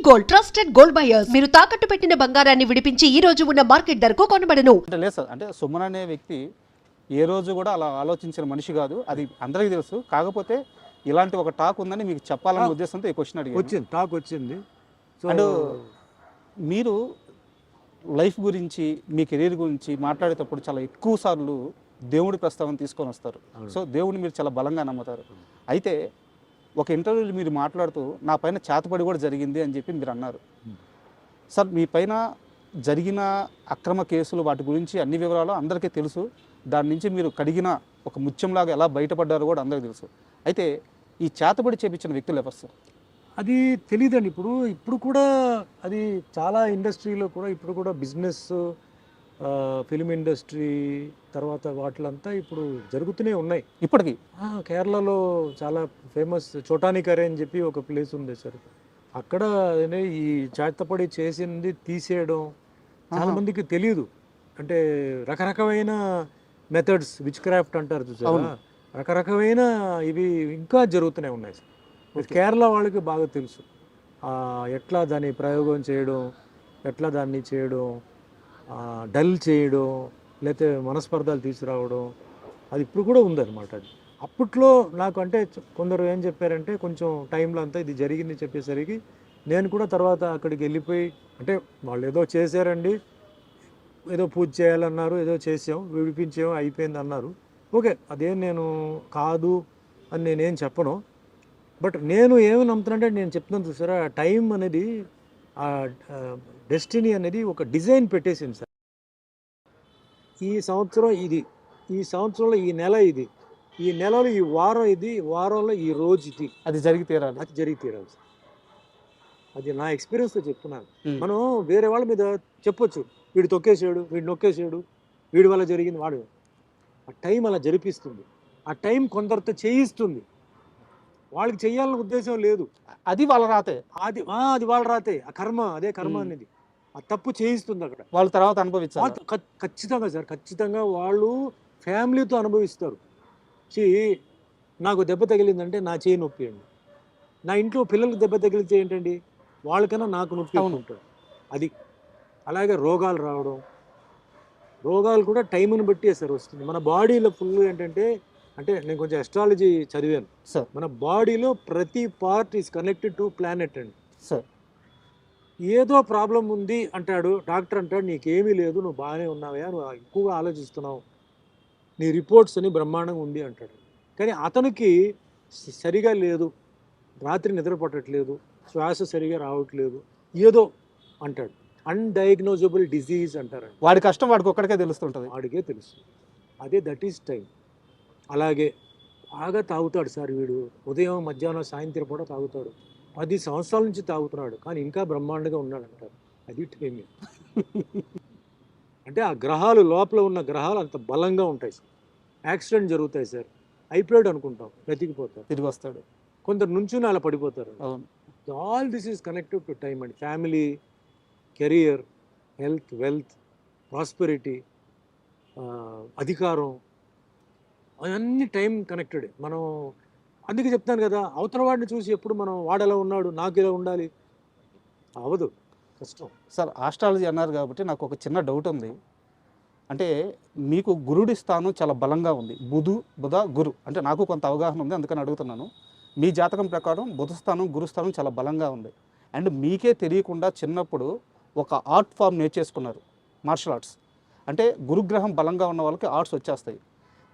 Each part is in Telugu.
గోల్డ్ ట్రస్టెడ్ గోల్డ్ బయర్స్ మీరు తాకట్టు పెట్టిన బంగారాన్ని విడిపించి ఈ రోజు ఉన్న మార్కెట్ ధరకు కొనబడను. అంటే లేదు సార్, అంటే సుమన్ అనే వ్యక్తి ఏ రోజు కూడా అలా ఆలోచించిన మనిషి కాదు, అది అందరికీ తెలుసు. కాకపోతే ఇలాంటి ఒక టాక్ ఉందని మీకు చెప్పాలనే ఉద్దేశంతో ఈ క్వశ్చన్ అడిగాను. వచ్చింది టాక్ వచ్చింది. అండ్ మీరు లైఫ్ గురించి మీ కెరీర్ గురించి మాట్లాడేటప్పుడు చాలా ఎక్కువ సార్లు దేవుడి ప్రస్తావన తీసుకొని వస్తారు. సో దేవుడిని మీరు చాలా బలంగా నమ్ముతారు. అయితే ఒక ఇంటర్వ్యూలో మీరు మాట్లాడుతూ నా పైన చేతపడి కూడా జరిగింది అని చెప్పి మీరు అన్నారు. సార్, మీ పైన జరిగిన అక్రమ కేసులు వాటి గురించి అన్ని వివరాలు అందరికీ తెలుసు. దాని నుంచి మీరు కడిగిన ఒక ముత్యంలాగా ఎలా బయటపడ్డారో కూడా అందరికీ తెలుసు. అయితే ఈ చేతబడి చేపించిన వ్యక్తులు ఎవరు సార్? అది తెలియదండి. ఇప్పుడు కూడా అది చాలా ఇండస్ట్రీలో కూడా ఇప్పుడు కూడా బిజినెస్, ఫిలిం ఇండస్ట్రీ తర్వాత వాటిలంతా ఇప్పుడు జరుగుతూనే ఉన్నాయి ఇప్పటికీ. కేరళలో చాలా ఫేమస్ చోటాని కరే అని చెప్పి ఒక ప్లేస్ ఉంది సార్. అక్కడ ఈ చేతపడి చేసింది తీసేయడం చాలా మందికి తెలియదు. అంటే రకరకమైన మెథడ్స్, విచ్ క్రాఫ్ట్ అంటారు చూసారా, రకరకమైన ఇవి ఇంకా జరుగుతూనే ఉన్నాయి సార్. కేరళ వాళ్ళకి బాగా తెలుసు ఎట్లా దాన్ని ప్రయోగం చేయడం, ఎట్లా దాన్ని చేయడం, డల్ చేయడం, లేకపోతే మనస్పర్ధాలు తీసుకురావడం, అది ఇప్పుడు కూడా ఉందన్నమాట. అది అప్పట్లో నాకు అంటే కొందరు ఏం చెప్పారంటే కొంచెం టైంలో అంతా ఇది జరిగింది చెప్పేసరికి నేను కూడా తర్వాత అక్కడికి వెళ్ళిపోయి, అంటే వాళ్ళు ఏదో చేశారండి, ఏదో పూజ చేయాలన్నారు, ఏదో చేసాం, విడిపించాం, అయిపోయింది అన్నారు. ఓకే, అదేం నేను కాదు అని నేనేం చెప్పను. బట్ నేను ఏమి నమ్ముతానంటే నేను చెప్తున్నాను చూసారా, టైం అనేది, డెస్టినీ అనేది ఒక డిజైన్ పెట్టేసింది సార్. ఈ సంవత్సరం ఇది, ఈ సంవత్సరంలో ఈ నెల ఇది, ఈ నెలలో ఈ వారం ఇది, వారంలో ఈ రోజు ఇది, అది జరిగి తీరాలి. అది జరిగి తీరాలి సార్. అది నా ఎక్స్పీరియన్స్తో చెప్తున్నాను. మనం వేరే వాళ్ళ మీద చెప్పొచ్చు, వీడు తొక్కేసాడు, వీడు నొక్కేసాడు, వీడి వల్ల జరిగింది, వాడు. ఆ టైం అలా జరిపిస్తుంది. ఆ టైం కొందరితో చేయిస్తుంది. వాళ్ళకి చెయ్యాలన్న ఉద్దేశం లేదు, అది వాళ్ళ రాతే. అది వాళ్ళ రాతే. ఆ కర్మ, అదే కర్మ అనేది ఆ తప్పు చేయిస్తుంది అక్కడ. వాళ్ళ తర్వాత అనుభవించాలి. ఖచ్చితంగా సార్, ఖచ్చితంగా వాళ్ళు ఫ్యామిలీతో అనుభవిస్తారు. నాకు దెబ్బ తగిలిందంటే నా చేయి నొప్పి అండి, నా ఇంట్లో పిల్లలకు దెబ్బ తగిలితే ఏంటండి, వాళ్ళకన్నా నాకు నొప్పి ఉంటుంది. అది అలాగే రోగాలు రావడం, రోగాలు కూడా టైంని బట్టి సార్ వస్తుంది. మన బాడీలో ఫుల్ ఏంటంటే, అంటే నేను కొంచెం అస్ట్రాలజీ చదివాను సార్. మన బాడీలో ప్రతి part is connected to planet అండి సార్. ఏదో ప్రాబ్లం ఉంది అంటాడు డాక్టర్, అంటాడు నీకేమీ లేదు, నువ్వు బాగానే ఉన్నావా, నువ్వు ఎక్కువగా ఆలోచిస్తున్నావు, నీ రిపోర్ట్స్ అని బ్రహ్మాండంగా ఉంది అంటాడు. కానీ అతనికి సరిగా లేదు, రాత్రి నిద్ర పట్టట్లేదు, శ్వాస సరిగా రావట్లేదు, ఏదో అంటాడు. అన్డయాగ్నోజబుల్ డిజీజ్ అంటారు. వాడి కష్టం వాడికి ఒక్కడికే తెలుస్తుంటుంది, వాడికే తెలుసు. అదే దట్ ఈస్ టైం. అలాగే బాగా తాగుతాడు సార్ వీడు, ఉదయం మధ్యాహ్నం సాయంత్రం కూడా తాగుతాడు, 10 సంవత్సరాల నుంచి తాగుతున్నాడు, కానీ ఇంకా బ్రహ్మాండంగా ఉన్నాడు అంటారు. అది టైం. అంటే ఆ గ్రహాలు, లోపల ఉన్న గ్రహాలు అంత బలంగా ఉంటాయి సార్. యాక్సిడెంట్ జరుగుతాయి సార్, అయిపోయాడు అనుకుంటాం, బ్రతికిపోతారు, తిరిగి వస్తాడు. కొందరు నుంచుని అలా పడిపోతారు. అవును. All this is connected to time and family, career, health, wealth, prosperity, అధికారం, అవన్నీ టైం కనెక్టెడ్. మనం అందుకే చెప్తాను కదా, అవతల వాడిని చూసి ఎప్పుడు మనం వాడెలా ఉన్నాడు నాకు ఇలా ఉండాలి, అవ్వదు, కష్టం. సార్, ఆస్ట్రాలజీ అన్నారు కాబట్టి నాకు ఒక చిన్న డౌట్ ఉంది. అంటే మీకు గురుడి స్థానం చాలా బలంగా ఉంది, బుధ గురు, అంటే నాకు కొంత అవగాహన ఉంది, అందుకని అడుగుతున్నాను. మీ జాతకం ప్రకారం బుధ స్థానం, గురు స్థానం చాలా బలంగా ఉంది. అండ్ మీకే తెలియకుండా చిన్నప్పుడు ఒక ఆర్ట్ ఫామ్ నేర్చేసుకున్నారు, మార్షల్ ఆర్ట్స్. అంటే గురుగ్రహం బలంగా ఉన్న వాళ్ళకి ఆర్ట్స్ వచ్చేస్తాయి.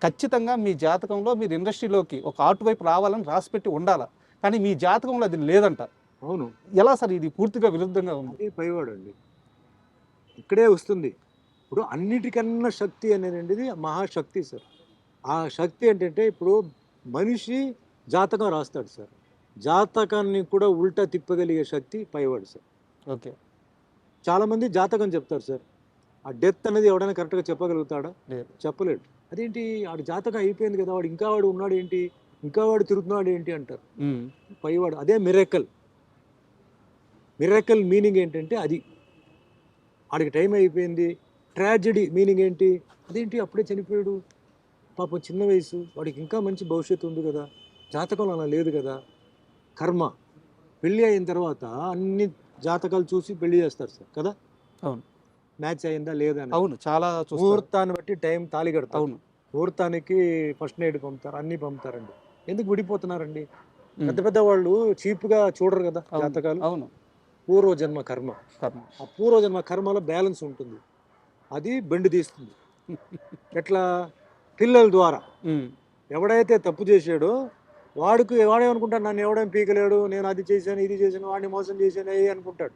ఖచ్చితంగా మీ జాతకంలో మీరు ఇండస్ట్రీలోకి ఒక ఆర్ట్ వైపు రావాలని రాసిపెట్టి ఉండాలి, కానీ మీ జాతకంలో అది లేదంట. అవును. ఎలా సార్, ఇది పూర్తిగా విరుద్ధంగా ఉంది. అదే పైవాడు అండి, ఇక్కడే వస్తుంది. ఇప్పుడు అన్నిటికన్నా శక్తి అనేది మహాశక్తి సార్. ఆ శక్తి ఏంటంటే, ఇప్పుడు మనిషి జాతకం రాస్తాడు సార్, జాతకాన్ని కూడా ఉల్టా తిప్పగలిగే శక్తి పైవాడు సార్. ఓకే. చాలామంది జాతకం చెప్తారు సార్, ఆ డెత్ అనేది ఎవడైనా కరెక్ట్గా చెప్పగలుగుతాడా? చెప్పలేడు. అదేంటి, వాడి జాతకం అయిపోయింది కదా, వాడు ఇంకా వాడు ఉన్నాడు ఏంటి, ఇంకా వాడు తిరుగుతున్నాడు ఏంటి అంటారు. పైవాడు అదే మిరాకిల్. మిరాకిల్ మీనింగ్ ఏంటంటే అది, వాడికి టైం అయిపోయింది. ట్రాజెడీ మీనింగ్ ఏంటి, అదేంటి అప్పుడే చనిపోయాడు, పాపం చిన్న వయసు, వాడికి ఇంకా మంచి భవిష్యత్తు ఉంది కదా, జాతకంలో అలా లేదు కదా. కర్మ, పెళ్ళి అయిన తర్వాత అన్ని జాతకాలు చూసి పెళ్లి చేస్తారు సార్ కదా. అవును. మ్యాచ్ అయిందా లేదా అని. అవును, చాలా చూస్తారు. ముహూర్తాన్ని బట్టి టైం తాళి కడతారు. అవును. ముహూర్తానికి ఫస్ట్ నైట్ పంపుతారు, అన్నీ పంపుతారండి. ఎందుకు విడిపోతున్నారండి? ఉమ్. పెద్ద పెద్ద వాళ్ళు చీప్గా చూడరు కదా అవును. జాతకాలు. అవును. పూర్వజన్మ కర్మ, కర్మ. ఆ పూర్వజన్మ కర్మలో బ్యాలెన్స్ ఉంటుంది, అది బెండు తీస్తుంది. ఎట్లా? పిల్లల ద్వారా. ఉమ్. ఎవడైతే తప్పు చేశాడో వాడేమనుకుంటాడు, నన్ను ఎవడేం పీకలేడు, నేను అది చేశాను ఇది చేశాను వాడిని మోసం చేశాను అయ్యి అనుకుంటాడు.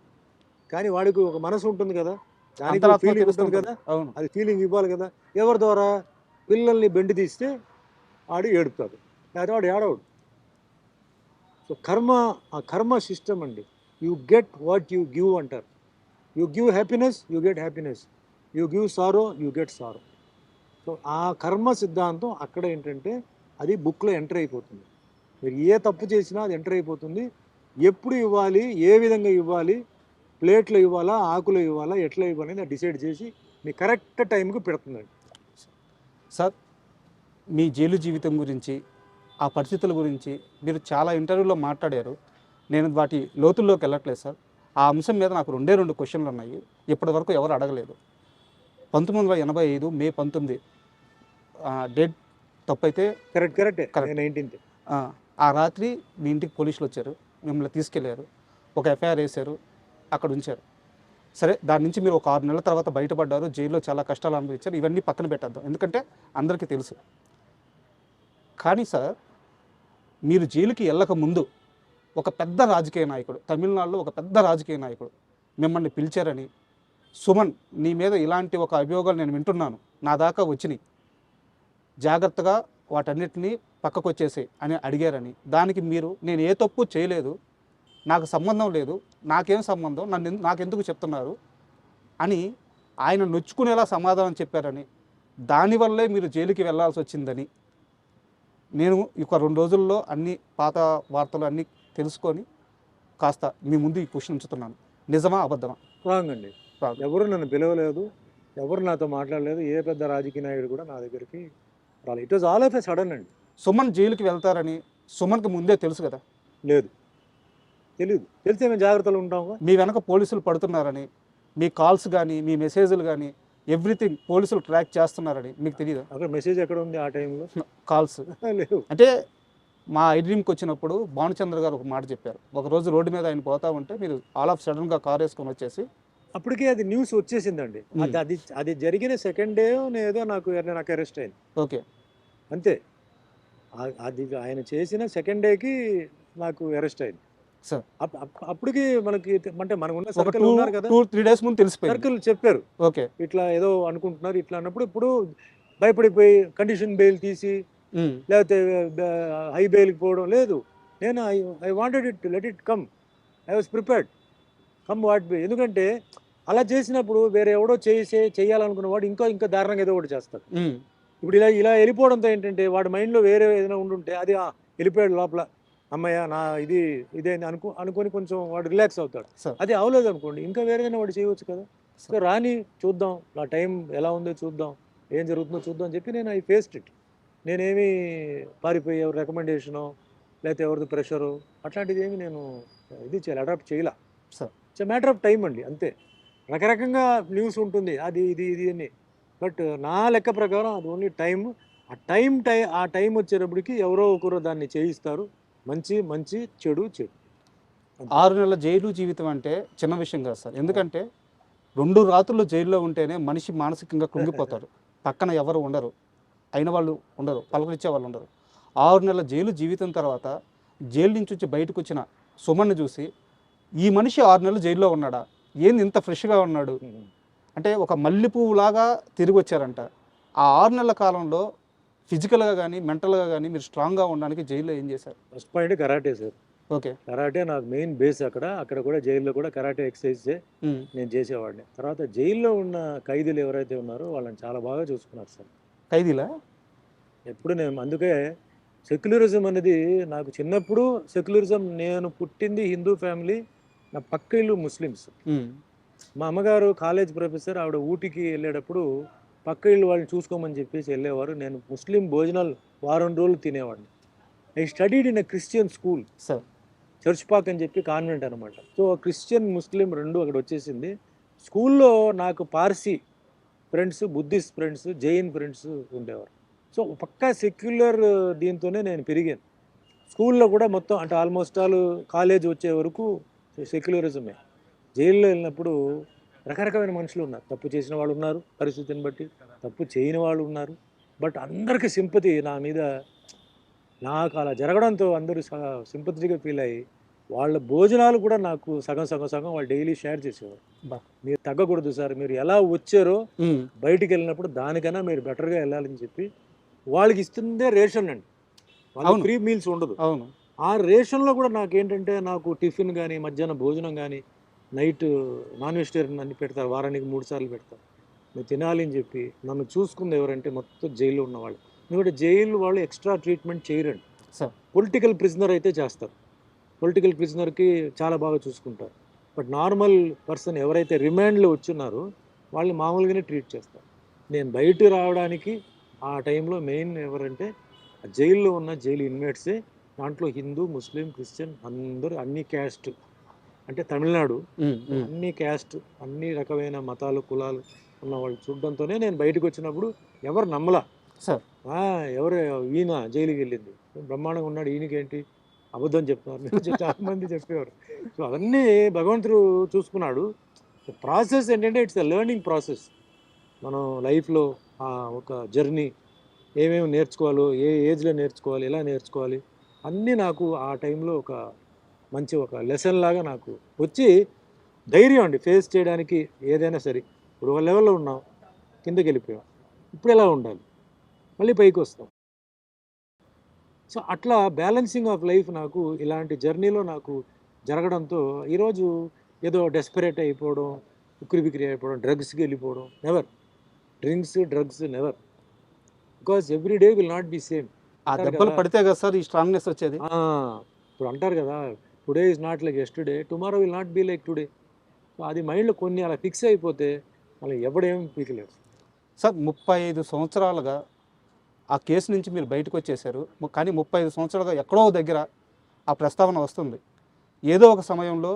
కానీ వాడికి ఒక మనసు ఉంటుంది కదా, దానికి అంతరాత్మ ఫీలింగ్ ఉంటుంది తెలుస్తుంటుంది. కదా, అవును. అది ఫీలింగ్ ఇవ్వాలి కదా. ఎవరి ద్వారా? పిల్లల్ని బెండి తీస్తే వాడు ఏడుపుతాడు, లేదా వాడు ఏడవడు. సో ఆ కర్మ సిస్టమ్ అండి. You get what you give అంటారు. You give happiness, you get happiness. You give sorrow, you get sorrow. So ఆ కర్మ సిద్ధాంతం అక్కడ ఏంటంటే అది బుక్లో ఎంటర్ అయిపోతుంది. మీరు ఏ తప్పు చేసినా అది ఎంటర్ అయిపోతుంది. ఎప్పుడు ఇవ్వాలి, ఏ విధంగా ఇవ్వాలి, ప్లేట్లో ఇవ్వాలా, ఆకులో ఇవ్వాలా, ఎట్లా ఇవ్వాలి అనేది డిసైడ్ చేసి మీ కరెక్ట్ టైంకి పెడుతుందండి. సార్, మీ జైలు జీవితం గురించి, ఆ పరిస్థితుల గురించి మీరు చాలా ఇంటర్వ్యూలో మాట్లాడారు. నేను వాటి లోతుల్లోకి వెళ్ళట్లేదు సార్. ఆ అంశం మీద నాకు రెండు క్వశ్చన్లు ఉన్నాయి, ఇప్పటి వరకు ఎవరు అడగలేదు. 1985 మే 19 డేట్ తప్పైతే కరెక్టే. Correct. 19th. ఆ రాత్రి మీ ఇంటికి పోలీసులు వచ్చారు, మిమ్మల్ని తీసుకెళ్లారు, ఒక ఎఫ్ఐఆర్ వేశారు, అక్కడ ఉంచారు. సరే, దాని నుంచి మీరు ఒక 6 నెలల తర్వాత బయటపడ్డారు, జైల్లో చాలా కష్టాలు అనుభవించారు. ఇవన్నీ పక్కన పెట్టేద్దాం, ఎందుకంటే అందరికీ తెలుసు. కానీ సార్, మీరు జైలుకి వెళ్ళక ముందు ఒక పెద్ద రాజకీయ నాయకుడు, తమిళనాడులో ఒక పెద్ద రాజకీయ నాయకుడు మిమ్మల్ని పిలిచారని, సుమన్ నీ మీద ఇలాంటి ఒక అభియోగాలు నేను వింటున్నాను, నా దాకా వచ్చినాయి, జాగ్రత్తగా వాటన్నిటినీ పక్కకు వచ్చేసి అని అడిగారని, దానికి మీరు నేను ఏ తప్పు చేయలేదు, నాకు సంబంధం లేదు, నాకేం సంబంధం, నాకెందుకు చెప్తున్నారు అని ఆయన నొచ్చుకునేలా సమాధానం చెప్పారని, దానివల్లే మీరు జైలుకి వెళ్ళాల్సి వచ్చిందని నేను ఒక 2 రోజుల్లో అన్ని పాత వార్తలు అన్నీ తెలుసుకొని కాస్త మీ ముందు ఈ క్వశ్చన్ ఉంచుతున్నాను. నిజమా అబద్ధమా? రాంగ్ అండి. Wrong. ఎవరు నన్ను పిలవలేదు, ఎవరు నాతో మాట్లాడలేదు, ఏ పెద్ద రాజకీయ నాయకుడు కూడా నా దగ్గరికి రాలేదు. It was all of a sudden అండి. సుమన్ జైలుకి వెళ్తారని సుమన్కి ముందే తెలుసు కదా? లేదు, తెలియదు. తెలిస్తే మేము జాగ్రత్తలు ఉంటాము. మీ వెనక పోలీసులు పడుతున్నారని, మీ కాల్స్ కానీ మీ మెసేజ్లు కానీ ఎవ్రీథింగ్ పోలీసులు ట్రాక్ చేస్తున్నారని మీకు తెలియదా? అక్కడ మెసేజ్ ఎక్కడ ఉంది ఆ టైంలో? కాల్స్ లేవు. అంటే మా ఐడ్రీమ్కి వచ్చినప్పుడు భానుచంద్ర గారు ఒక మాట చెప్పారు. ఒకరోజు రోడ్డు మీద ఆయన పోతా ఉంటే మీరు ఆల్ ఆఫ్ సడన్గా కార్ వేసుకొని వచ్చేసి, అప్పటికే అది న్యూస్ వచ్చేసిందండి. అది జరిగిన సెకండ్ డే ఏదో నాకు అరెస్ట్ అయింది. ఓకే, అంతే. అది ఆయన చేసిన సెకండ్ డేకి నాకు అరెస్ట్ అయింది సార్. అప్పటికి మనకి అంటే మనకున్న ఒక సర్కిల్ ఉన్నారు కదా, 2-3 డేస్ ముందు తెలిసిపోయింది. సర్కిల్ చెప్పారు ఓకే. ఇట్లా ఏదో అనుకుంటున్నారు ఇట్లా అన్నప్పుడు, ఇప్పుడు భయపడిపోయి కండిషన్ బెయిల్ తీసి లేకపోతే హై బెయిల్కి పోవడం లేదు. నేను I wanted it, let it come, I was prepared, come what be. ఎందుకంటే అలా చేసినప్పుడు వేరే ఎవడో చేయాలనుకున్న వాడు ఇంకా దారుణంగా ఏదో ఒకటి చేస్తాడు. ఇప్పుడు ఇలా వెళ్ళిపోవడంతో ఏంటంటే వాడి మైండ్లో వేరే ఏదైనా ఉండుంటే అది వెళ్ళిపోయాడు లోపల, అమ్మయ్య నా ఇదే అనుకొని కొంచెం వాడు రిలాక్స్ అవుతాడు. అది అవలేదు అనుకోండి, ఇంకా వేరేదైనా వాడు చేయవచ్చు కదా. సో రాని చూద్దాం, నా టైం ఎలా ఉందో చూద్దాం, ఏం జరుగుతుందో చూద్దాం అని చెప్పి నేను ఐ ఫేస్డ్ ఇట్. నేనేమి పారిపోయి ఎవరి రికమెండేషను లేకపోతే ఎవరిది ప్రెషరు అట్లాంటిది ఏమి నేను ఇది అడాప్ట్ చేయలే. It's a matter of time అండి, అంతే. రకరకంగా న్యూస్ ఉంటుంది, అది ఇది అని. బట్ నా లెక్క ప్రకారం అది ఓన్లీ టైం. ఆ టైం వచ్చేటప్పటికి ఎవరో ఒకరు దాన్ని చేయిస్తారు. మంచి చెడు. 6 నెలల జైలు జీవితం అంటే చిన్న విషయం కాదు సార్. ఎందుకంటే 2 రాత్రులు జైల్లో ఉంటేనే మనిషి మానసికంగా కృంగిపోతాడు. పక్కన ఎవరు ఉండరు, అయిన వాళ్ళు ఉండరు, పలకరించే వాళ్ళు ఉండరు. 6 నెలల జైలు జీవితం తర్వాత జైలు నుంచి వచ్చి బయటకు వచ్చిన సుమన్ను చూసి ఈ మనిషి 6 నెలలు జైల్లో ఉన్నాడా, ఏంది ఇంత ఫ్రెష్గా ఉన్నాడు అంటే ఒక మల్లెపువ్వులాగా తిరిగి వచ్చారంట. ఆ 6 నెలల కాలంలో ఫిజికల్గా కానీ మెంటల్గా కానీ మీరు స్ట్రాంగ్గా ఉండడానికి జైల్లో ఏం చేశారు? First point karate sir. Okay, karate నాకు మెయిన్ బేస్. అక్కడ కూడా జైల్లో కూడా కరాటే ఎక్సర్సైజే నేను చేసేవాడిని. తర్వాత జైల్లో ఉన్న ఖైదీలు ఎవరైతే ఉన్నారో వాళ్ళని చాలా బాగా చూసుకున్నారు సార్. ఖైదీలా? ఎప్పుడు నేను అందుకే సెక్యులరిజం అనేది నాకు చిన్నప్పుడు సెక్యులరిజం. నేను పుట్టింది హిందూ ఫ్యామిలీ, నా పక్క ఇల్లు ముస్లిమ్స్. మా అమ్మగారు కాలేజ్ ప్రొఫెసర్, ఆవిడ ఊటీకి వెళ్ళేటప్పుడు పక్క ఇల్లు వాళ్ళని చూసుకోమని చెప్పేసి వెళ్ళేవారు. నేను ముస్లిం భోజనాలు వారం రోజులు తినేవాడిని. I studied in a Christian school. Sir, church Pak అని చెప్పి కాన్వెంట్ అనమాట. సో క్రిస్టియన్ ముస్లిం రెండు అక్కడ వచ్చేసింది. స్కూల్లో నాకు Parsi friends, Buddhist friends, Jain friends ఉండేవారు. సో పక్కా సెక్యులర్ దీంతోనే నేను పెరిగాను. స్కూల్లో కూడా మొత్తం అంటే ఆల్మోస్ట్ ఆల్ కాలేజ్ వచ్చే వరకు సెక్యులరిజమే. జైల్లో వెళ్ళినప్పుడు రకరకమైన మనుషులు ఉన్నారు. తప్పు చేసిన వాళ్ళు ఉన్నారు పరిస్థితిని బట్టి, తప్పు చేయని వాళ్ళు ఉన్నారు. బట్ అందరికీ సింపతి నా మీద, నాకు అలా జరగడంతో అందరూ సింపతిగా ఫీల్ అయ్యి వాళ్ళ భోజనాలు కూడా నాకు సగం సగం సగం వాళ్ళు డైలీ షేర్ చేసేవారు. బా. మీరు తగ్గకూడదు సార్, మీరు ఎలా వచ్చారో ఉమ్, బయటికి వెళ్ళినప్పుడు దానికన్నా మీరు బెటర్గా వెళ్ళాలని చెప్పి వాళ్ళకి ఇస్తుందే రేషన్ అండి. వాళ్ళకి అవును. ఫ్రీ మీల్స్ ఉండదు. అవును. ఆ రేషన్లో కూడా నాకేంటంటే నాకు టిఫిన్ కానీ మధ్యాహ్నం భోజనం కానీ నైట్ నాన్ వెజిటేరియన్ అన్ని పెడతారు, వారానికి 3 సార్లు పెడతారు. నేను తినాలి అని చెప్పి నన్ను చూసుకుంది ఎవరంటే మొత్తం జైల్లో ఉన్నవాళ్ళు. ఎందుకంటే జైలు వాళ్ళు ఎక్స్ట్రా ట్రీట్మెంట్ చేయరండి. సార్. పొలిటికల్ ప్రిజనర్ అయితే చేస్తారు, పొలిటికల్ ప్రిజనర్కి చాలా బాగా చూసుకుంటారు. బట్ నార్మల్ పర్సన్ ఎవరైతే రిమాండ్లో వచ్చున్నారో వాళ్ళని మామూలుగానే ట్రీట్ చేస్తారు. నేను బయట రావడానికి ఆ టైంలో మెయిన్ ఎవరంటే ఆ జైల్లో ఉన్న జైలు ఇన్మేట్సే. దాంట్లో హిందూ, ముస్లిం, క్రిస్టియన్ అందరూ అన్ని క్యాస్ట్, అంటే తమిళనాడు అన్ని క్యాస్ట్, అన్ని రకమైన మతాలు, కులాలు ఉన్న వాళ్ళు చూడడంతోనే నేను బయటకు వచ్చినప్పుడు ఎవరు నమ్మలా. సార్. ఎవరు ఈయన జైలుకి వెళ్ళింది బ్రహ్మాండంగా ఉన్నాడు, ఈయనకేంటి అబద్ధం చెప్తున్నారు చాలా మంది చెప్పేవారు. సో అవన్నీ భగవంతుడు చూసుకున్నాడు. ప్రాసెస్ ఏంటంటే ఇట్స్ ఎ లెర్నింగ్ ప్రాసెస్. మనం లైఫ్లో ఒక జర్నీ, ఏమేమి నేర్చుకోవాలో, ఏ ఏజ్లో నేర్చుకోవాలి, ఎలా నేర్చుకోవాలి అన్నీ నాకు ఆ టైంలో ఒక మంచి ఒక లెసన్ లాగా నాకు వచ్చి ధైర్యం అండి ఫేస్ చేయడానికి ఏదైనా సరే. ఇప్పుడు ఒక లెవెల్లో ఉన్నాం, కిందకి వెళ్ళిపోయాం, ఇప్పుడు ఎలా ఉండాలి, మళ్ళీ పైకి వస్తాం. సో అట్లా బ్యాలెన్సింగ్ ఆఫ్ లైఫ్ నాకు ఇలాంటి జర్నీలో నాకు జరగడంతో ఈరోజు ఏదో డెస్పరేట్ అయిపోవడం, ఉక్కిరి బిక్కిరి అయిపోవడం, డ్రగ్స్కి వెళ్ళిపోవడం, never. Drugs never. Because every day will not be same. ఆ దెబ్బలు పడితే కదా సార్ ఈ స్ట్రాంగ్నెస్ వచ్చేది. ఇప్పుడు అంటారు కదా, today is not like yesterday, tomorrow will not be like today. So అది మైండ్లో కొన్ని అలా ఫిక్స్ అయిపోతే మళ్ళీ ఎవడేం పీకలేడు. సార్ 35 సంవత్సరాలుగా ఆ కేసు నుంచి మీరు బయటకు వచ్చేసారు. కానీ 35 సంవత్సరాలుగా ఎక్కడో దగ్గర ఆ ప్రస్తావన వస్తుంది. ఏదో ఒక సమయంలో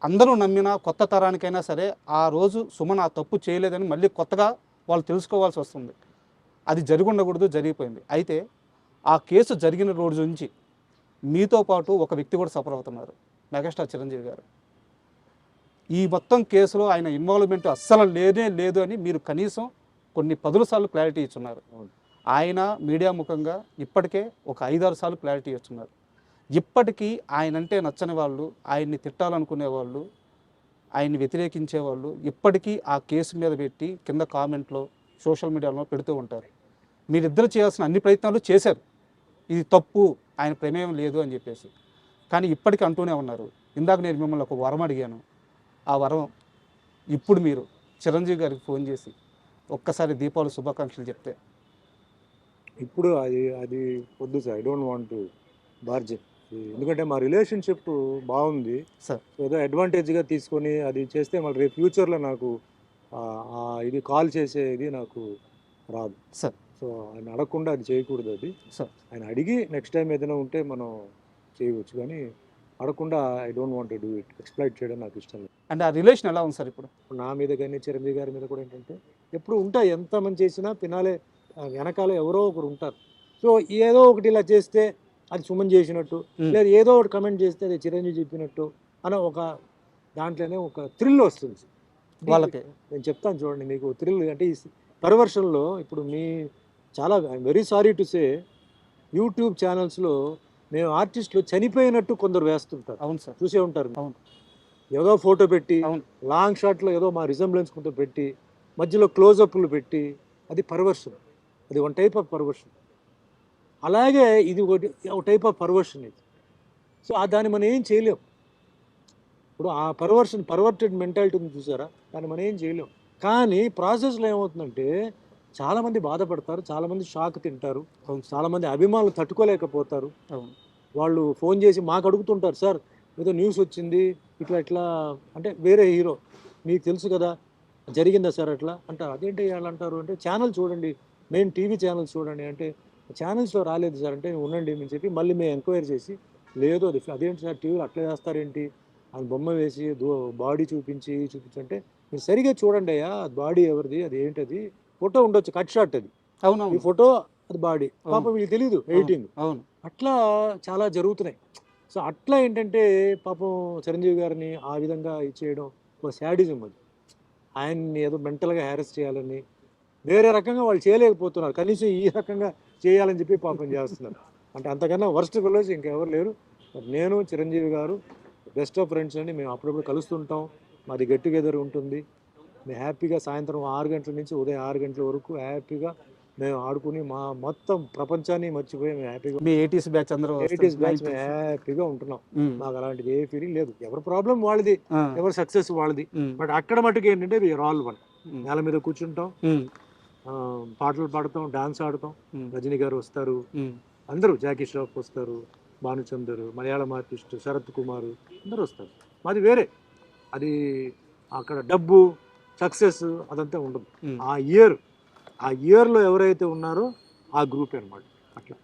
అందరూ నమ్మిన కొత్త తరానికైనా సరే ఆ రోజు సుమన్ ఆ తప్పు చేయలేదని మళ్ళీ కొత్తగా వాళ్ళు తెలుసుకోవాల్సి వస్తుంది. అది జరిగి ఉండకూడదు, జరిగిపోయింది. అయితే ఆ కేసు జరిగిన రోజు నుంచి మీతో పాటు ఒక వ్యక్తి కూడా సఫర్ అవుతున్నారు, మెగాస్టార్ చిరంజీవి గారు. ఈ మొత్తం కేసులో ఆయన ఇన్వాల్వ్మెంట్ అస్సలు లేనే లేదు అని మీరు కనీసం కొన్ని 10 సార్లు క్లారిటీ ఇచ్చున్నారు. ఆయన మీడియా ముఖంగా ఇప్పటికే ఒక 5-6 సార్లు క్లారిటీ ఇచ్చున్నారు. ఇప్పటికీ ఆయన అంటే నచ్చని వాళ్ళు, ఆయన్ని తిట్టాలనుకునే వాళ్ళు, ఆయన్ని వ్యతిరేకించే వాళ్ళు ఇప్పటికీ ఆ కేసు మీద పెట్టి కింద కామెంట్లో సోషల్ మీడియాలో పెడుతూ ఉంటారు. మీరిద్దరు చేయాల్సిన అన్ని ప్రయత్నాలు చేశారు, ఇది తప్పు, ఆయన ప్రమేయం లేదు అని చెప్పేసి. కానీ ఇప్పటికీ అంటూనే ఉన్నారు. ఇందాక నేను మిమ్మల్ని ఒక వరం అడిగాను. ఆ వరం ఇప్పుడు మీరు చిరంజీవి గారికి ఫోన్ చేసి ఒక్కసారి దీపావళి శుభాకాంక్షలు చెప్తే. ఇప్పుడు అది అది వద్దు sir, I don't want to bargain. ఎందుకంటే మా రిలేషన్షిప్ బాగుంది సార్. ఏదో అడ్వాంటేజ్గా తీసుకొని అది చేస్తే మళ్ళీ రేపు ఫ్యూచర్లో నాకు ఇది కాల్ చేసేది నాకు రాదు సార్. సో ఆయన అడగకుండా అది చేయకూడదు. అది సార్. ఆయన అడిగి నెక్స్ట్ టైం ఏదైనా ఉంటే మనం చేయవచ్చు, కానీ అడగకుండా I don't want to do it. Exploit చేయడం నాకు ఇష్టం లేదు. అంటే ఆ రిలేషన్ ఎలా ఉంది సార్ ఇప్పుడు? నా మీద కానీ చిరంజీవి గారి మీద కూడా ఏంటంటే ఎప్పుడు ఉంటాయి, ఎంత మంది చేసినా పినాలే వెనకాల ఎవరో ఒకరు ఉంటారు. సో ఏదో ఒకటి ఇలా చేస్తే అది సుమన్ చేసినట్టు, లేదా ఏదో ఒకటి కమెంట్ చేస్తే అది చిరంజీవి చెప్పినట్టు అన్న ఒక దాంట్లోనే ఒక థ్రిల్ వస్తుంది వాళ్ళకి. నేను చెప్తాను చూడండి మీకు థ్రిల్ అంటే ఈ పర్వర్షన్లో ఇప్పుడు మీ చాలా I'm very sorry to say YouTube ఛానల్స్లో మేము ఆర్టిస్టులు చనిపోయినట్టు కొందరు వేస్తుంటారు. అవును సార్, చూసే ఉంటారు. అవును. ఏదో ఫోటో పెట్టి అవును. లాంగ్ షాట్లో ఏదో మా రిజంబ్లెన్స్ కొంత పెట్టి మధ్యలో క్లోజప్లు పెట్టి, అది పర్వర్షన్. అది వన్ టైప్ ఆఫ్ పర్వర్షన్. అలాగే ఇది ఒక టైప్ ఆఫ్ పర్వర్షన్ ఇది. సో దాన్ని మనం ఏం చేయలేం. ఇప్పుడు ఆ పర్వర్టెడ్ మెంటాలిటీ ఉంది చూసారా, దాన్ని మనం ఏం చేయలేం. కానీ ప్రాసెస్లో ఏమవుతుందంటే చాలామంది బాధపడతారు, చాలామంది షాక్ తింటారు, చాలామంది అభిమానులు తట్టుకోలేకపోతారు. వాళ్ళు ఫోన్ చేసి మాకు అడుగుతుంటారు, సార్ ఏదో న్యూస్ వచ్చింది ఇట్లా అంటే వేరే హీరో మీకు తెలుసు కదా జరిగిందా సార్ అట్లా అంటారు. అదేంటి వాళ్ళు అంటారు అంటే ఛానల్ చూడండి, మెయిన్ టీవీ ఛానల్స్ చూడండి అంటే ఛానల్స్లో రాలేదు సార్ అంటే ఉండండి అని చెప్పి మళ్ళీ మేము ఎంక్వైరీ చేసి లేదు అది అదేంటి సార్ టీవీలో అట్లా చేస్తారేంటి అని బొమ్మ వేసి బాడీ చూపించంటే మీరు సరిగా చూడండి అయ్యా అది బాడీ ఎవరిది అది ఏంటది ఫోటో ఉండొచ్చు కట్ షాట్ అది ఈ అవునవును. ఫోటో అది బాడీ పాపం వీళ్ళు తెలియదు ఎడిటింగ్ అవును. అట్లా చాలా జరుగుతున్నాయి. సో అట్లా ఏంటంటే పాపం చిరంజీవి గారిని ఆ విధంగా ఇచ్చేయడం ఒక శాడిజం అది. ఆయన్ని ఏదో మెంటల్గా హ్యారెస్ చేయాలని వేరే రకంగా వాళ్ళు చేయలేకపోతున్నారు, కనీసం ఈ రకంగా చేయాలని చెప్పి పాపం చేస్తున్నారు. అంటే అంతకన్నా వర్స్ట్ ఫెలోస్ ఇంకెవరు లేరు. నేను చిరంజీవి గారు బెస్ట్ ఆఫ్ ఫ్రెండ్స్ అండి. మేము అప్పుడప్పుడు కలుస్తుంటాం, మాది గెట్ టుగెదర్ ఉంటుంది. మేము హ్యాపీగా సాయంత్రం 6 గంటల నుంచి ఉదయం 6 గంటల వరకు హ్యాపీగా మేము ఆడుకుని మా మొత్తం ప్రపంచాన్ని మర్చిపోయి మేము హ్యాపీగా మీ 80s బ్యాచ్ అందరూ 80s బ్యాచ్ మేము హ్యాపీగా ఉంటున్నాం. మాకు అలాంటిది ఏ ఫీలింగ్ లేదు. ఎవరి ప్రాబ్లం వాళ్ళది, ఎవరి సక్సెస్ వాళ్ళది. బట్ అక్కడ మటుకు ఏంటంటే వీఆర్ ఆల్ వన్. నేల మీద కూర్చుంటాం, పాటలు పాడతాం, డాన్స్ ఆడతాం. రజనీ గారు వస్తారు, అందరూ జాకీ ష్రాఫ్ వస్తారు, భానుచందర్, మలయాళం ఆర్టిస్ట్ శరత్ కుమార్ అందరూ వస్తారు. మాది వేరే. అది అక్కడ డబ్బు సక్సెస్ అదంతా ఉండదు. ఆ ఇయర్లో ఎవరైతే ఉన్నారో ఆ గ్రూప్ అనమాట. అట్లా